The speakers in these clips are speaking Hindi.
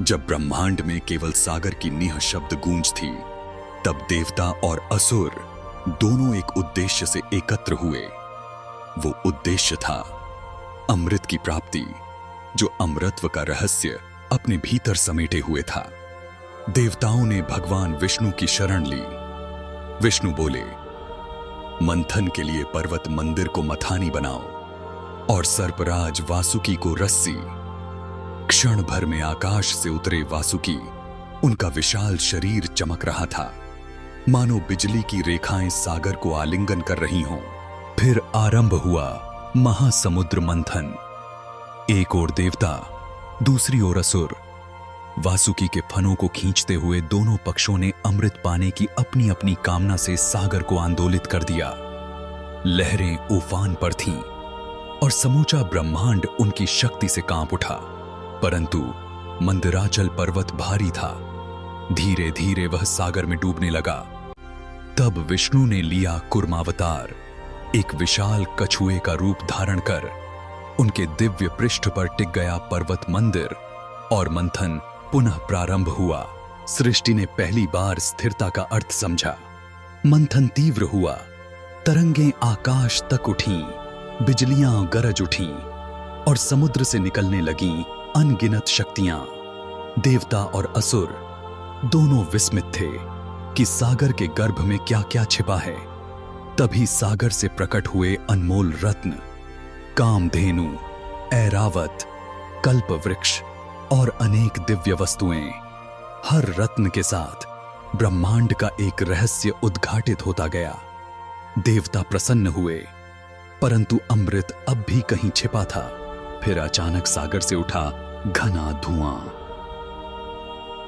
जब ब्रह्मांड में केवल सागर की निह शब्द गूंज थी, तब देवता और असुर दोनों एक उद्देश्य से एकत्र हुए। वो उद्देश्य था अमृत की प्राप्ति, जो अमरत्व का रहस्य अपने भीतर समेटे हुए था। देवताओं ने भगवान विष्णु की शरण ली। विष्णु बोले, मंथन के लिए पर्वत मंदिर को मथानी बनाओ और सर्पराज वासुकी को रस्सी। क्षण भर में आकाश से उतरे वासुकी, उनका विशाल शरीर चमक रहा था, मानो बिजली की रेखाएं सागर को आलिंगन कर रही हों। फिर आरंभ हुआ महासमुद्र मंथन। एक ओर देवता, दूसरी ओर असुर। वासुकी के फनों को खींचते हुए दोनों पक्षों ने अमृत पाने की अपनी अपनी कामना से सागर को आंदोलित कर दिया। लहरें उफान पर थीं और समूचा ब्रह्मांड उनकी शक्ति से कांप उठा। परंतु मंदराचल पर्वत भारी था। धीरे धीरे वह सागर में डूबने लगा। तब विष्णु ने लिया कूर्मावतार। एक विशाल कछुए का रूप धारण कर उनके दिव्य पृष्ठ पर टिक गया पर्वत मंदिर और मंथन पुनः प्रारंभ हुआ। सृष्टि ने पहली बार स्थिरता का अर्थ समझा। मंथन तीव्र हुआ, तरंगें आकाश तक उठीं, बिजलियां गरज उठीं और समुद्र से निकलने लगीं अनगिनत शक्तियां। देवता और असुर दोनों विस्मित थे कि सागर के गर्भ में क्या क्या छिपा है। तभी सागर से प्रकट हुए अनमोल रत्न, कामधेनु, ऐरावत, कल्प वृक्ष और अनेक दिव्य वस्तुएं। हर रत्न के साथ ब्रह्मांड का एक रहस्य उद्घाटित होता गया। देवता प्रसन्न हुए, परंतु अमृत अब भी कहीं छिपा था। फिर अचानक सागर से उठा घना धुआं।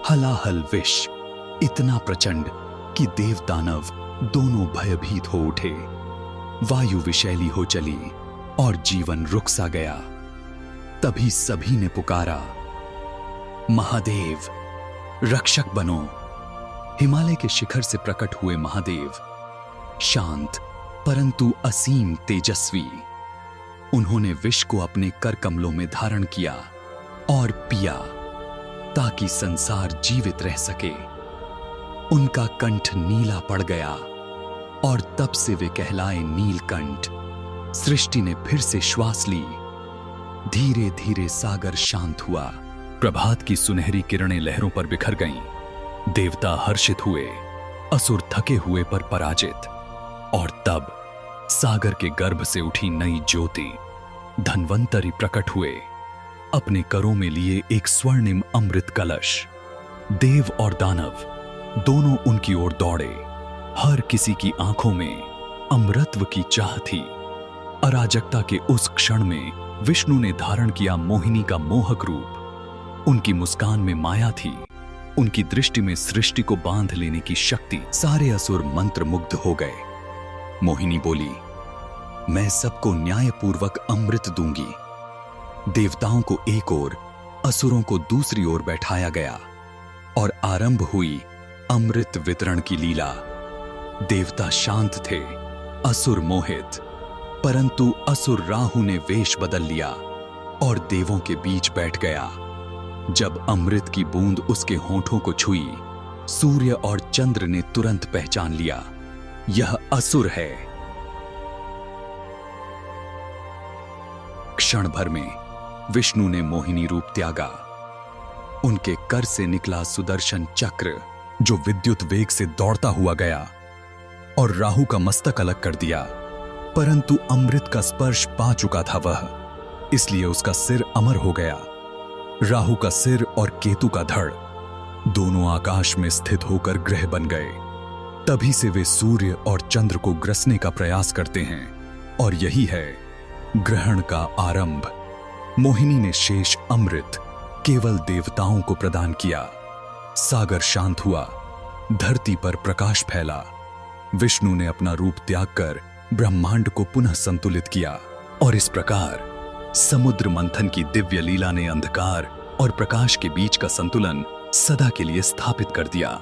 हलाहल विष इतना प्रचंड कि देव दानव दोनों भयभीत हो उठे। वायु विषैली हो चली और जीवन रुक सा गया। तभी सभी ने पुकारा, महादेव रक्षक बनो। हिमालय के शिखर से प्रकट हुए महादेव, शांत परंतु असीम तेजस्वी। उन्होंने विष को अपने कर कमलों में धारण किया और पिया ताकि संसार जीवित रह सके। उनका कंठ नीला पड़ गया और तब से वे कहलाए नीलकंठ। सृष्टि ने फिर से श्वास ली। धीरे धीरे सागर शांत हुआ। प्रभात की सुनहरी किरणें लहरों पर बिखर गईं। देवता हर्षित हुए, असुर थके हुए पर पराजित। और तब सागर के गर्भ से उठी नई ज्योति। धन्वंतरि प्रकट हुए, अपने करों में लिए एक स्वर्णिम अमृत कलश। देव और दानव दोनों उनकी ओर दौड़े। हर किसी की आंखों में अमरत्व की चाह थी। अराजकता के उस क्षण में विष्णु ने धारण किया मोहिनी का मोहक रूप। उनकी मुस्कान में माया थी। उनकी दृष्टि में सृष्टि को बांध लेने की शक्ति। सारे असुर मंत्रमुग्ध हो गए। मोहिनी बोली, मैं सबको न्यायपूर्वक अमृत दूंगी। देवताओं को एक ओर, असुरों को दूसरी ओर बैठाया गया और आरंभ हुई अमृत वितरण की लीला। देवता शांत थे, असुर मोहित। परंतु असुर राहु ने वेश बदल लिया और देवों के बीच बैठ गया। जब अमृत की बूंद उसके होठों को छुई, सूर्य और चंद्र ने तुरंत पहचान लिया, यह असुर है। क्षण भर में विष्णु ने मोहिनी रूप त्यागा। उनके कर से निकला सुदर्शन चक्र, जो विद्युत वेग से दौड़ता हुआ गया और राहु का मस्तक अलग कर दिया। परंतु अमृत का स्पर्श पा चुका था वह, इसलिए उसका सिर अमर हो गया। राहु का सिर और केतु का धड़ दोनों आकाश में स्थित होकर ग्रह बन गए। तभी से वे सूर्य और चंद्र को ग्रसने का प्रयास करते हैं और यही है ग्रहण का आरंभ। मोहिनी ने शेष अमृत केवल देवताओं को प्रदान किया। सागर शांत हुआ, धरती पर प्रकाश फैला। विष्णु ने अपना रूप त्याग कर ब्रह्मांड को पुनः संतुलित किया और इस प्रकार समुद्र मंथन की दिव्य लीला ने अंधकार और प्रकाश के बीच का संतुलन सदा के लिए स्थापित कर दिया।